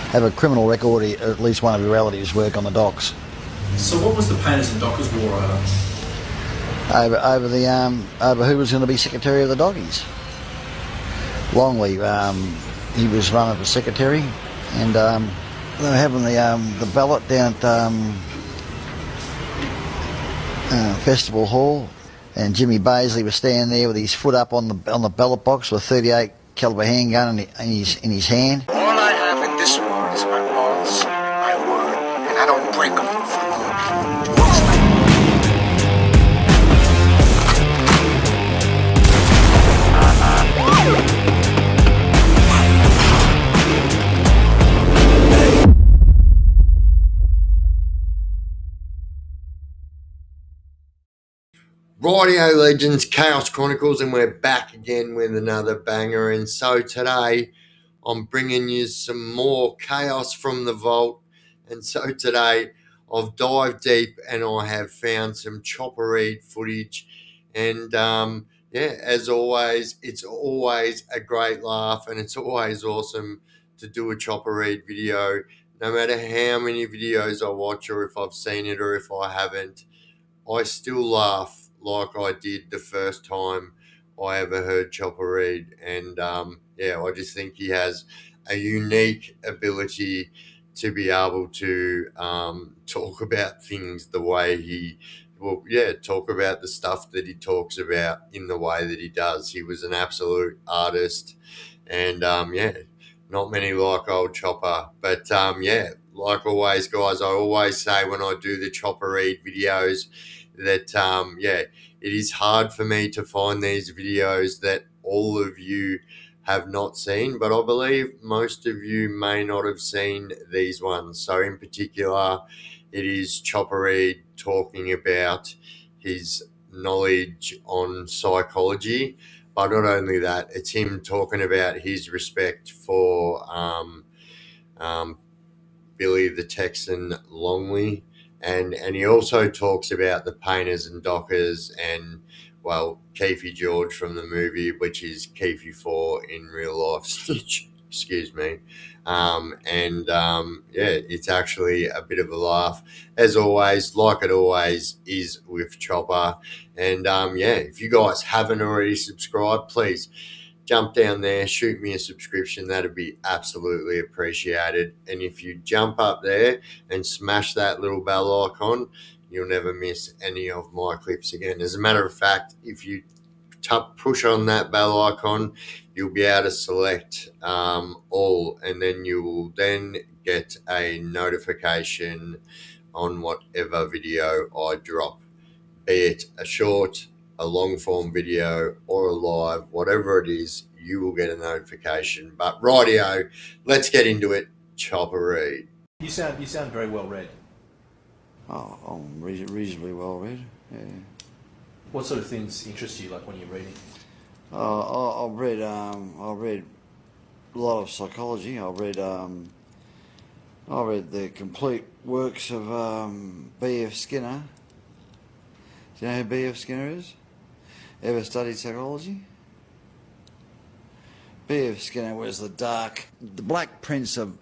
have a criminal record, or at least one of your relatives work on the docks. So what was the Painters and Dockers war Over who was going to be Secretary of the Doggies. Longley, he was running for Secretary, and they were having the ballot down at Festival Hall, and Jimmy Baisley was standing there with his foot up on the ballot box with a .38 caliber handgun in his hand. All I have in this world is my morals, my word, and I don't break them for money. Rightio legends, Chaos Chronicles, and we're back again with another banger. And so today I'm bringing you some more chaos from the vault. And so today I've dived deep and I have found some Chopper Read footage. And as always, it's always a great laugh, and it's always awesome to do a Chopper Read video. No matter how many videos I watch, or if I've seen it or if I haven't, I still laugh like I did the first time I ever heard Chopper Read. And I just think he has a unique ability to be able to talk about things the way talk about the stuff that he talks about in the way that he does. He was an absolute artist, and not many like old Chopper. But like always, guys, I always say when I do the Chopper Read videos that it is hard for me to find these videos that all of you have not seen, but I believe most of you may not have seen these ones. So in particular, it is Chopper Read talking about his knowledge on psychology, but not only that, it's him talking about his respect for Billy the Texan Longley. And he also talks about the Painters and Dockers and, well, Keefy George from the movie, which is Keefy 4 in real life Stitch, excuse me. It's actually a bit of a laugh, as always, like it always is with Chopper. And, if you guys haven't already subscribed, please jump down there, shoot me a subscription. That'd be absolutely appreciated. And if you jump up there and smash that little bell icon, you'll never miss any of my clips again. As a matter of fact, if you push on that bell icon, you'll be able to select all, and then you will then get a notification on whatever video I drop, be it a short, a long form video, or a live, whatever it is, you will get a notification. But rightio, let's get into it. Chopper Read. You sound very well read. Oh, I'm reasonably well read. Yeah. What sort of things interest you, like when you're reading? I read a lot of psychology. I read the complete works of B.F. Skinner. Do you know who B.F. Skinner is? Ever studied psychology? B.F. Skinner was the Black Prince of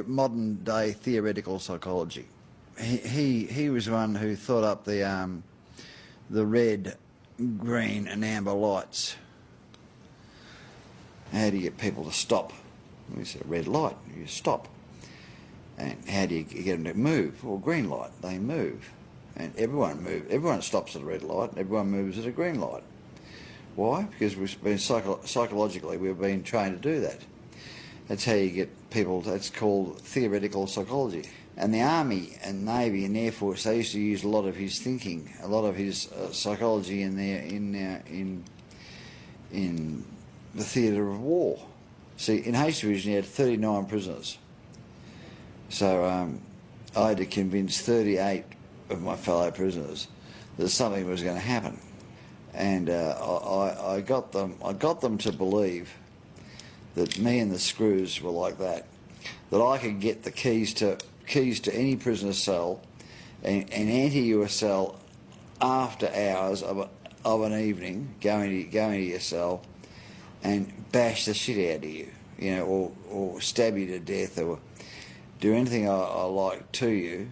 modern day theoretical psychology. He was the one who thought up the red, green and amber lights. How do you get people to stop? We say red light, you stop. And how do you get them to move? Well, green light, they move. And everyone stops at a red light, and everyone moves at a green light. Why? Because we've been psychologically, we've been trained to do that. That's how you get people, that's called theoretical psychology. And the Army and Navy and Air Force, they used to use a lot of his thinking, a lot of his psychology in the theatre of war. See, in H Division, you had 39 prisoners. So I had to convince 38 of my fellow prisoners that something was going to happen, and I got them to believe that me and the screws were like that I could get the keys to any prisoner's cell and enter you a cell after hours of an evening, going to your cell and bash the shit out of you. you know, or stab you to death or do anything I like to you.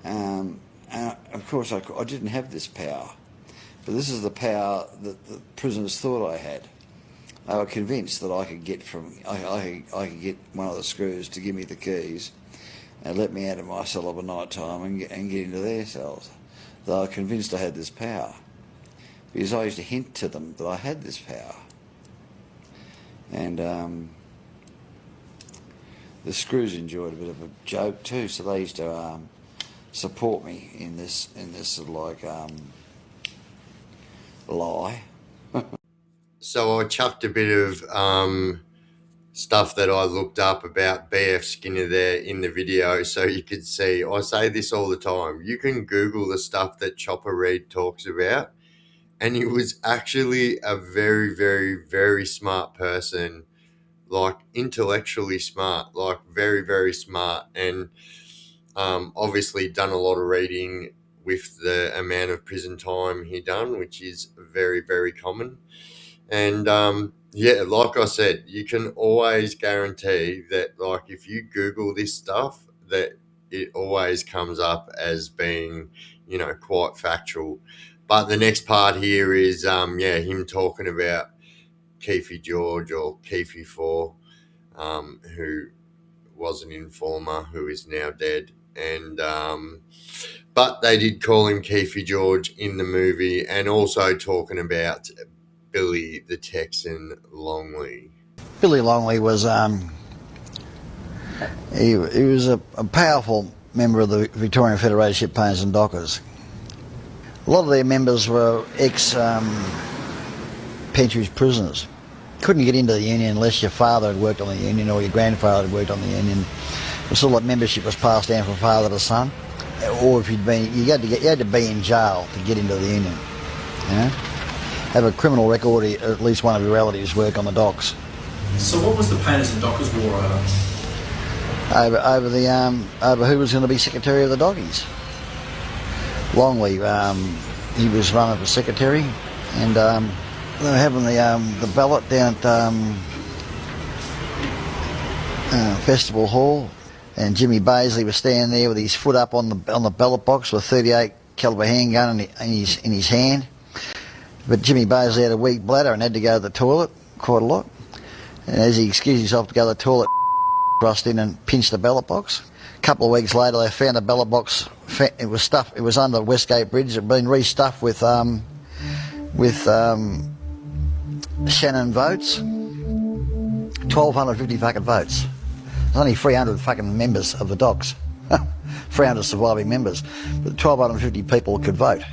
And of course, I didn't have this power, but this is the power that the prisoners thought I had. They were convinced that I could get I could get one of the screws to give me the keys and let me out of my cell of a night time and get into their cells. They were convinced I had this power because I used to hint to them that I had this power. And the screws enjoyed a bit of a joke too, so they used to support me in this sort of like lie. So I chucked a bit of stuff that I looked up about BF Skinner there in the video so you could see. I say this all the time. You can Google the stuff that Chopper Read talks about, and he was actually a very, very, very smart person, like intellectually smart, like very, very smart, and obviously done a lot of reading with the amount of prison time he done, which is very, very common. And yeah, like I said, you can always guarantee that, like, if you Google this stuff, that it always comes up as being, you know, quite factual. But the next part here is, him talking about Keefe George, or Keefe 4, who was an informer who is now dead. And but they did call him Keefe George in the movie, and also talking about Billy the Texan Longley. Billy Longley was he was a powerful member of the Victorian Federation of Ship Painters and Dockers. A lot of their members were ex-Pentridge prisoners. Couldn't get into the union unless your father had worked on the union or your grandfather had worked on the union. It was sort of like membership was passed down from father to son, or if you had to be in jail to get into the union. You know? Have a criminal record, or at least one of your relatives work on the docks. So what was the Painters and Dockers War over? Over who was going to be secretary of the doggies. Longley, he was running for secretary, and they were having the ballot down at Festival Hall, and Jimmy Baisley was standing there with his foot up on the ballot box with a .38 caliber handgun in his hand. But Jimmy Baisley had a weak bladder and had to go to the toilet quite a lot. And as he excused himself to go to the toilet, rushed in and pinched the ballot box. A couple of weeks later, they found the ballot box. It was stuffed. It was under Westgate Bridge. It had been restuffed with Shannon votes. 1,250 fucking votes. There's only 300 fucking members of the docks. 300 surviving members, but 1,250 people could vote.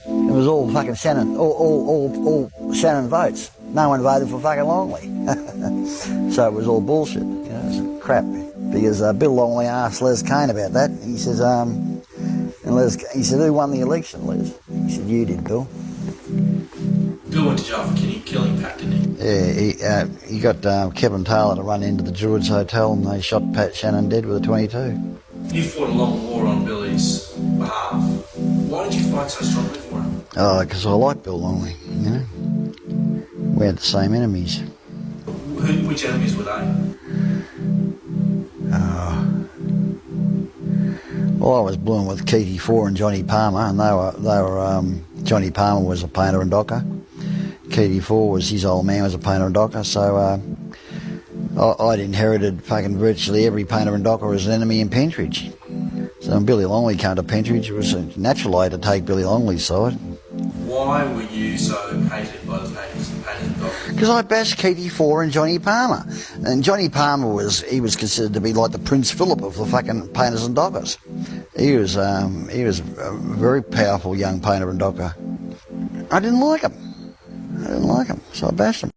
It was all fucking Shannon, all Shannon votes. No one voted for fucking Longley. So it was all bullshit. You know, it was crap. Because Bill Longley asked Les Kane about that. He says, he said, who won the election, Les? He said, you did, Bill. Bill went to jail for killing Pat, didn't he? Yeah, he got Kevin Taylor to run into the Druids Hotel, and they shot Pat Shannon dead with a .22. You fought a long war on Billy's behalf. Why did you fight so strongly for him? Oh, because I like Bill Longley, you know. We had the same enemies. Which enemies were they? Well, I was born with Keefe 4 and Johnny Palmer, and they were Johnny Palmer was a painter and docker. Keefe 4 was his old man was a painter and docker, so I'd inherited fucking virtually every painter and docker as an enemy in Pentridge. So when Billy Longley came to Pentridge, it was a natural way to take Billy Longley's side. Why were you so hated by the painters and dockers? Because I bashed Keefe 4 and Johnny Palmer. And Johnny Palmer was considered to be like the Prince Philip of the fucking painters and dockers. He was a very powerful young painter and docker. I didn't like him, so I bashed him.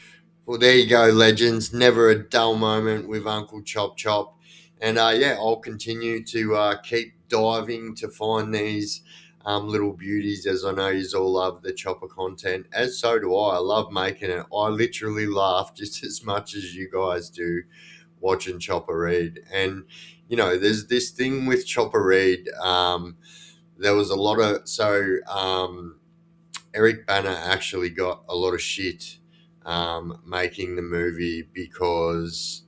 Well, there you go, legends. Never a dull moment with Uncle Chop Chop. And I'll continue to keep diving to find these little beauties, as I know you all love the Chopper content, as so do I. I love making it. I literally laugh just as much as you guys do watching Chopper Read. And, you know, there's this thing with Chopper Read. There was a lot of... Eric Banner actually got a lot of shit making the movie because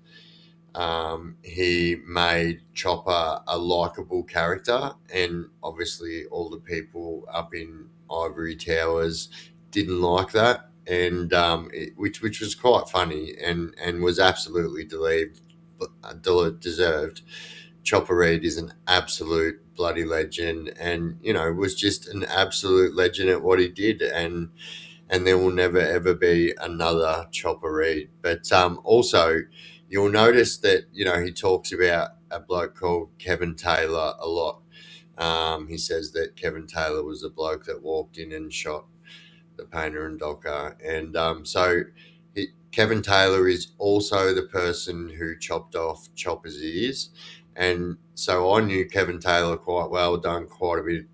he made Chopper a likable character, and obviously all the people up in Ivory Towers didn't like that, and which was quite funny and was absolutely deserved. Chopper Reed is an absolute bloody legend, and was just an absolute legend at what he did, and there will never ever be another Chopper Reed. But also, you'll notice that he talks about a bloke called Kevin Taylor a lot. He says that Kevin Taylor was the bloke that walked in and shot the painter and docker, and Kevin Taylor is also the person who chopped off Chopper's ears, and so I knew Kevin Taylor quite well. Done quite a bit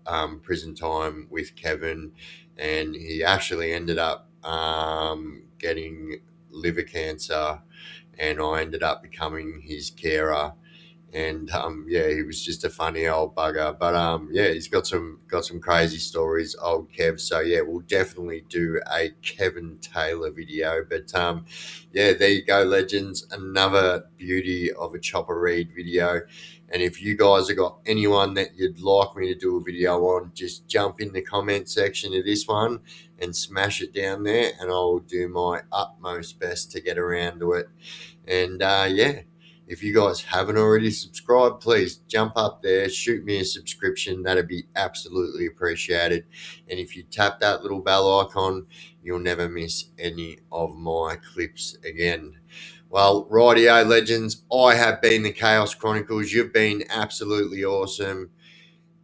of prison time with Kevin, and he actually ended up getting liver cancer, and I ended up becoming his carer. And he was just a funny old bugger. But he's got some crazy stories, old Kev. So we'll definitely do a Kevin Taylor video. But there you go, legends. Another beauty of a Chopper Reed video. And if you guys have got anyone that you'd like me to do a video on, just jump in the comment section of this one and smash it down there, and I'll do my utmost best to get around to it. And if you guys haven't already subscribed, please jump up there, shoot me a subscription. That'd be absolutely appreciated. And if you tap that little bell icon, you'll never miss any of my clips again. Well, rightio, legends. I have been the Chaos Chronicles. You've been absolutely awesome.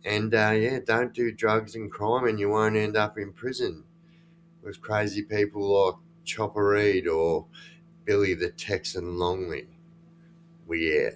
And don't do drugs and crime, and you won't end up in prison with crazy people like Chopper Reed or Billy the Texan Longley. We out.